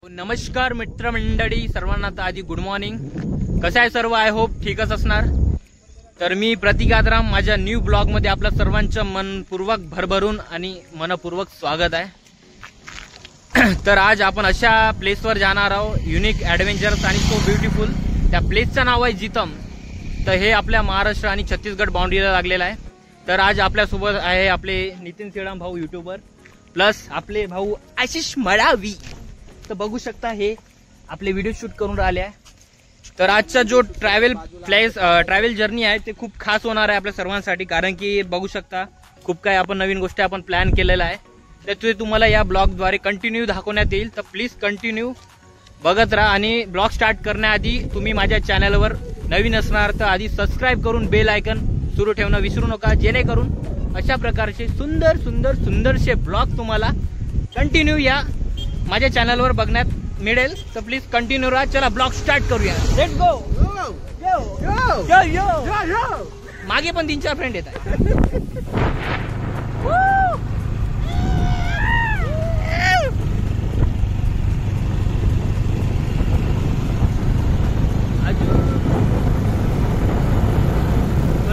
नमस्कार मित्रमंडळी सर्वांना, तर आधी गुड मॉर्निंग. कसं आहे सर्व? आय होप ठीकच असणार. तर मी प्रतीक आदराम माझ्या न्यू ब्लॉग मध्ये आपल्या सर्वांचं मनपूर्वक भरभरून आणि मनपूर्वक स्वागत आहे. तर आज आपण अशा प्लेसवर जाणार आहोत, युनिक ॲडव्हेंचरस आणि सो ब्युटिफुल. त्या प्लेसचं नाव आहे जितम. तर हे आपल्या महाराष्ट्र आणि छत्तीसगड बाउंड्रीला लागलेलं आहे. तर आज आपल्यासोबत आहे आपले नितीन सेडाम भाऊ यूट्यूबर, प्लस आपले भाऊ आशिष मडावी. तर बघू शकता हे आपले व्हिडिओ शूट करून राहिले आहे. तर आजचा जो ट्रॅव्हल जर्नी आहे ते खूप खास होणार आहे आपल्या सर्वांसाठी, कारण की बघू शकता खूप काही आपण नवीन गोष्टी आपण प्लॅन केलेला आहे. तर ते तुम्हाला या ब्लॉगद्वारे कंटिन्यू दाखवण्यात येईल. तर प्लीज कंटिन्यू बघत राहा. आणि ब्लॉग स्टार्ट करण्याआधी तुम्ही माझ्या चॅनलवर नवीन असणार तर आधी सबस्क्राईब करून बेल आयकन सुरू ठेवणं विसरू नका, जेणेकरून अशा प्रकारचे सुंदर सुंदर सुंदरसे ब्लॉग तुम्हाला कंटिन्यू या माझ्या चॅनलवर बघण्यात मिळेल. तर प्लीज कंटिन्यू राहा. चला ब्लॉग स्टार्ट करूया. Let's go. मागे पण 3-4 फ्रेंड येत आहे.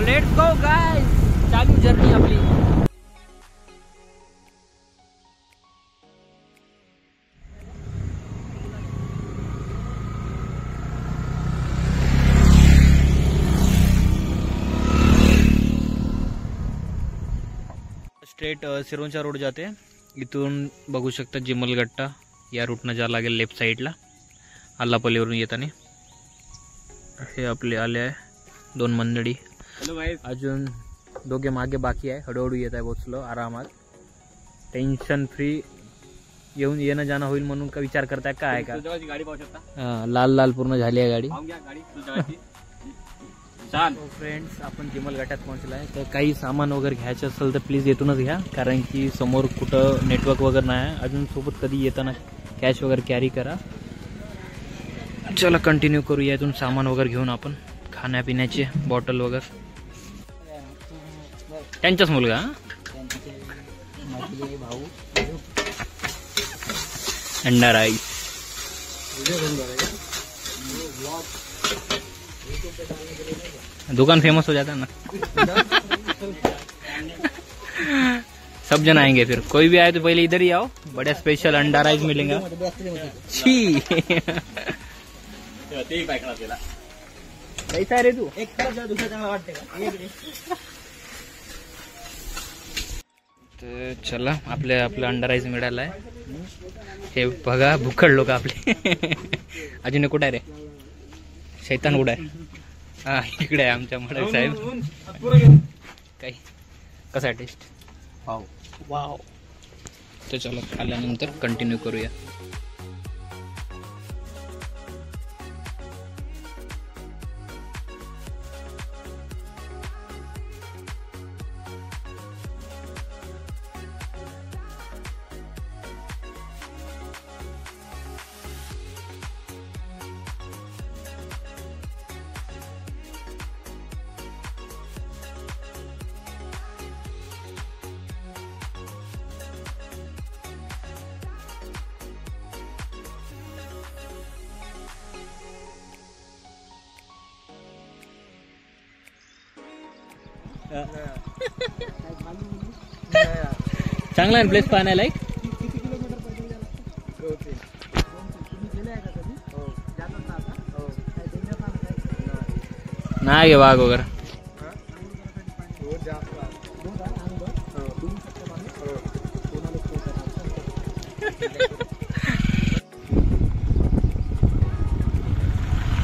लेट्स गो गाइस, चालू जर्नी आपली. स्ट्रेट सिरोंचा रोड जाते. इथून बघू शकता जिमलगट्टा या रूटनं जा लागेल लेफ्ट साईडला आल्लापल्लीवरून येताना. हे आपले आले आहे 2 मंडळी. अजून दोघे मागे बाकी आहे. हळूहळू येत आहे, पोचलो आरामात, टेन्शन फ्री येणं जाणं होईल म्हणून का विचार करताय का? आहे का गाडी पाहू शकता, लाल लाल पूर्ण झाली आहे गाडी. फ्रेंड्स, आपण जिमल घाटात पोहोचला आहे. तर काही सामान वगैरे घ्यायचं असेल तर प्लीज येथूनच घ्या, कारण की समोर कुठं नेटवर्क वगैरे नाही आहे अजून. सोबत कधी येताना कॅश वगैरे कॅरी करा. चला कंटिन्यू करूया. इथून सामान वगैरे घेऊन आपण खाण्यापिण्याचे बॉटल वगैरे. त्यांचाच मुलगा भाऊ. अंडा राईस. दुकान फेमस हो जाता है ना. सब जन आएंगे, फिर कोई भी आए तो पहले इधर ही आओ. बड़ा स्पेशल अंडा राइस मिलेगा. छी कैसा रे तू? एक दुसरा चांगला वाटते का? तर चला आपलं अंडा राईस मिळाला आहे. हे बघा भुक्कड लोक आपले. अजून कुठं आहे रे? शैतान कुठं आहे? हा, इकडे आहे आमच्या मडक साहेब. काही कसा टेस्ट? वाव. तर चला खाल्ल्यानंतर कंटिन्यू करूया. चांगला आहे प्लेस पाहण्याला. लाईक नाही गे वाघ वगैरे.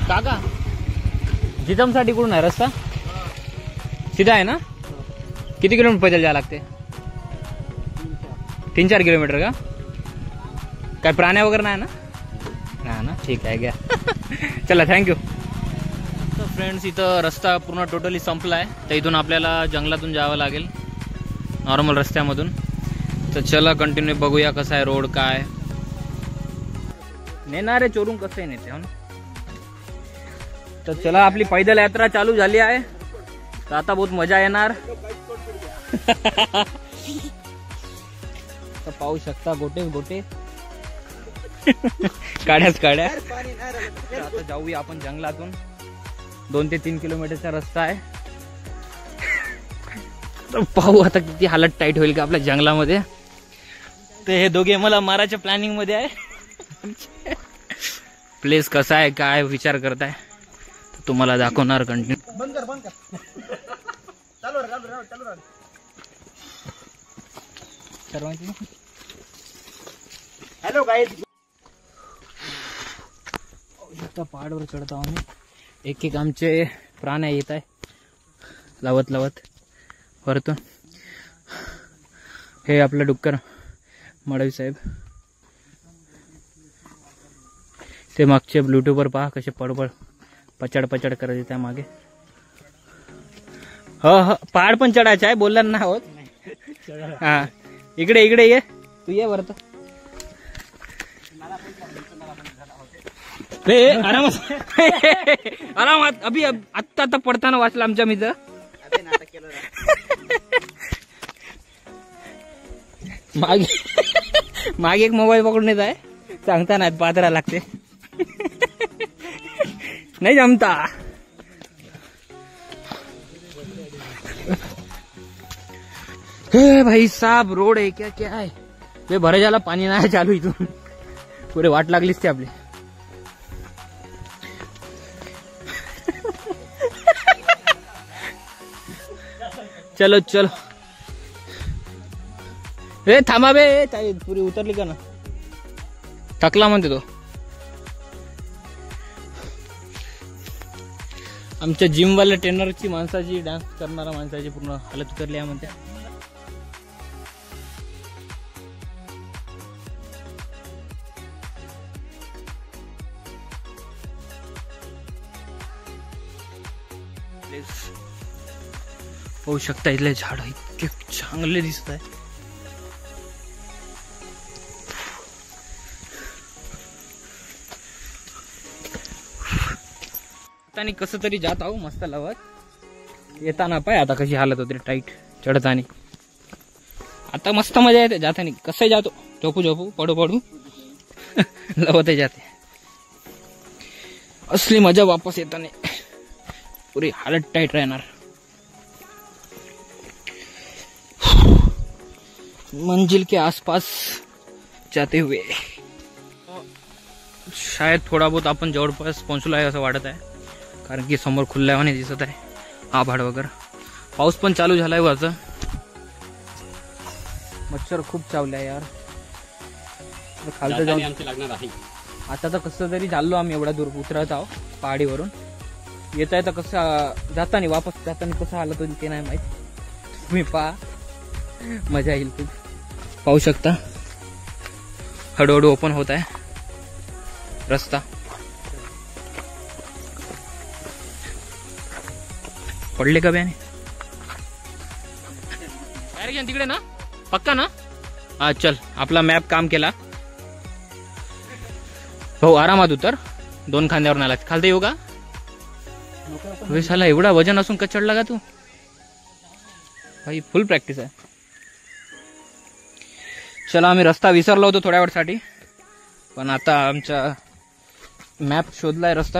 काका जितम साठी कुठून आहे रस्ता? सीधा आहे ना? किती किलोमीटर पैदल जायला लागते? 3-4 किलोमीटर का? काय प्राण्या वगैरे नाही ना? नाही ना, ठीक आहे घ्या. चला थँक्यू. तर फ्रेंड्स, इथं रस्ता पूर्ण टोटली संपला आहे. तर इथून आपल्याला जंगलातून जावं लागेल नॉर्मल रस्त्यामधून. तर चला कंटिन्यू बघूया कसा आहे रोड, काय नेणारे चोरून कसं नेते. हो ना. तर चला आपली पैदल यात्रा चालू झाली आहे. तर आता बहुत मजा येणार. तर पाहू शकता गोटे गोटे काड्याच काड्या. आता जाऊया आपण जंगलातून. 2 ते 3 किलोमीटरचा रस्ता आहे. तर पाहू आता किती हालत टाईट होईल का आपल्या जंगलामध्ये. तर हे दोघे मला मारायच्या प्लॅनिंग मध्ये आहे. प्लेस कसा आहे काय विचार करताय तुम्हाला दाखवणार कंटिन्यू. बंद कर चालू राहा. सर्वांची हॅलो गाईज. आता पहाडवर चढतो आम्ही. एक एक आमचे प्राण येत आहे लावत लावत वरतून. हे आपलं डुक्कर मडवी साहेब. ते मागचे ब्लूटूथवर पहा कसे पडपड पचड पचड करत येत आहे मागे. हो पहाड पण चढायचं आहे बोलला ना होत. हा इकडे इकडे ये तू ये वरत. आरामात आरामात. अभि आत्ता आता पडताना वाचला आमच्या मित्र. मागे एक मोबाईल पकडून येत आहे. सांगता नाही पात्रा लागते. नहीं जमता. हे भाई साहब रोड है क्या क्या है. वे भरे जाला पाणी नाही चालू इथून. पुरे वाट लागलीच ते आपली. चलो चलो. हे थांबा बे. पुरी उतरली का ना. थकला म्हणते तो. आमच्या जिमवाल्या ट्रेनरची माणसाची डान्स करणारा माणसाची पूर्ण हालत उतरली आहे म्हणते. होऊ शकता इथले झाड इतके चांगले दिसत आहे. आणि कसं तरी जात आहो मस्त लावत. येताना पाय आता कशी हालत होते टाईट चढतानी. आता मस्त मजा येते जातानी. कसं जातो झोपू झोपू पडू पडू लवत जाते. असली मजा वापस येताना पुरी हालत टाईट राहणार. मंजिल के आसपास जाते हुए शायद थोडा बहुत आपण जवळपास पोहोचलो आहे असं वाटत आहे. कारण की समोर खुल्ल्यावाने दिसत आहे आभाळ वगैरे. पाऊस पण चालू झालाय वरचं. मच्छर खूप चावलाय यार. खालचं जाऊन लागणार आहे. आता तर कसं तरी चाललो आम्ही. एवढा दूर उतरत आहो पहाडीवरून. येत आहे तर कसं जातानी वापस जातानी कसं आलं होतं ते नाही माहित. तुम्ही पहा मजा येईल खूप. पाहू शकता हळूहळू ओपन होत आहे रस्ता. पडले का बयाने डायरेक्शन तिकडे ना पक्का ना. हा चल आपला मॅप काम केला. हो आरामात उतर. 2 खांद्यावर नाला. खालते येऊ का. साला एवढा वजन असून का चढला का तू. भाई फुल प्रॅक्टिस आहे. चला आम्ही रस्ता विसरलो होतो थोड्या वेळसाठी. पण आता आमचा मॅप शोधलाय रस्ता.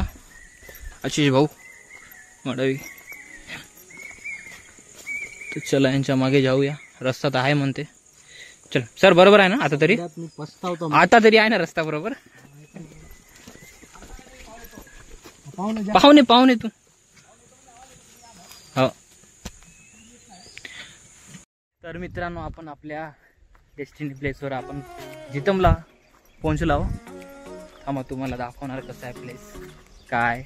आशिष भाऊ मडवी. तर चला यांच्या मागे जाऊया. रस्ता तर आहे म्हणते. चल सर बरोबर आहे ना आता तरी. आता तरी आहे ना रस्ता बरोबर. पाहुणे पाहुणे तू. हो तर मित्रांनो आपण आपल्या डेस्टिनी प्लेसवर आपण जितमला पोहोचलो. आम्हा तुम्हाला दाखवणार कसं आहे प्लेस काय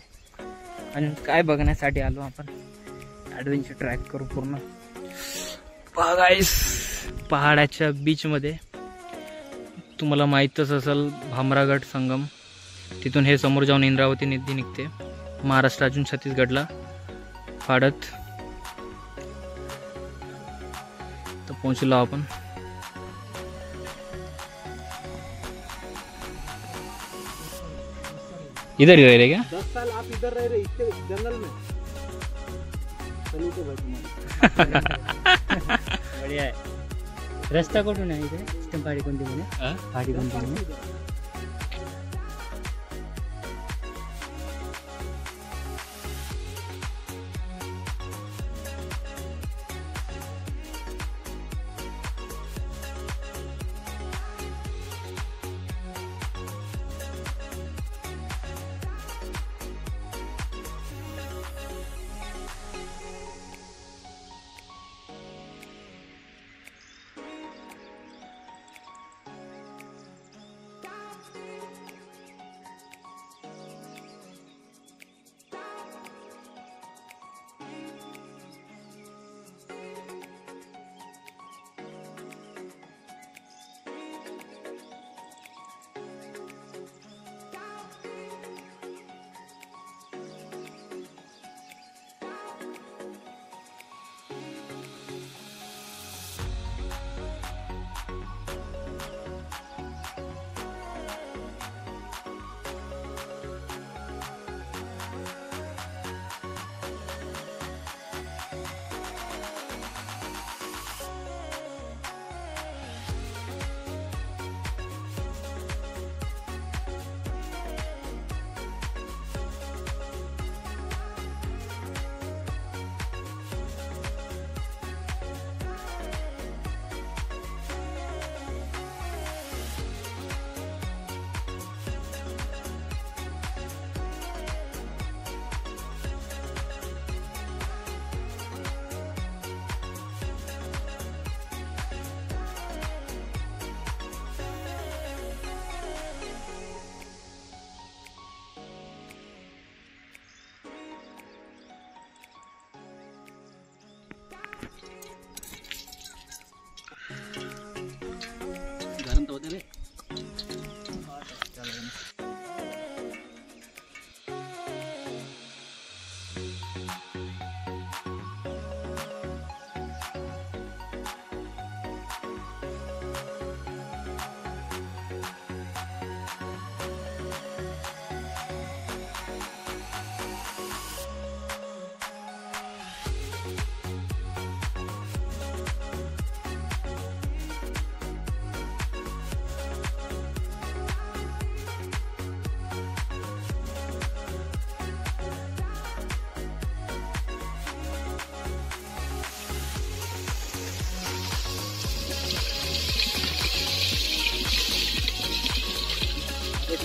आणि काय बघण्यासाठी आलो आपण. ॲडव्हेंचर ट्रॅक करू पूर्ण. पहा गाईस पहाडाच्या बीच मध्ये तुम्हाला माहीतच असेल भामरागड संगम. तिथून हे समोर जाऊन इंद्रावती नदी निघते महाराष्ट्रातून छत्तीसगडला फाडत. तर पोहोचलो आपण. इधर ही रह रहे क्या. 10 साल आप इधर रह रहे इसके जंगल में. बढ़िया आहे. रस्ता कुठून आहे इथे. पहाडी कोणती म्हणे. पहाडी कोणती म्हणे.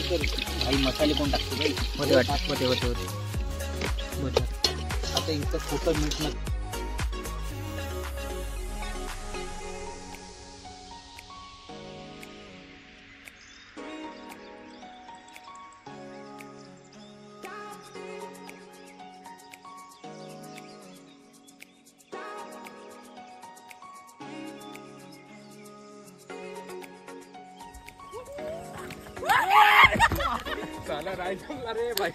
आई मसाले कोण टाकतो बाई? होते. आता इतकं खोटं मीठ न साला राय रे भाई.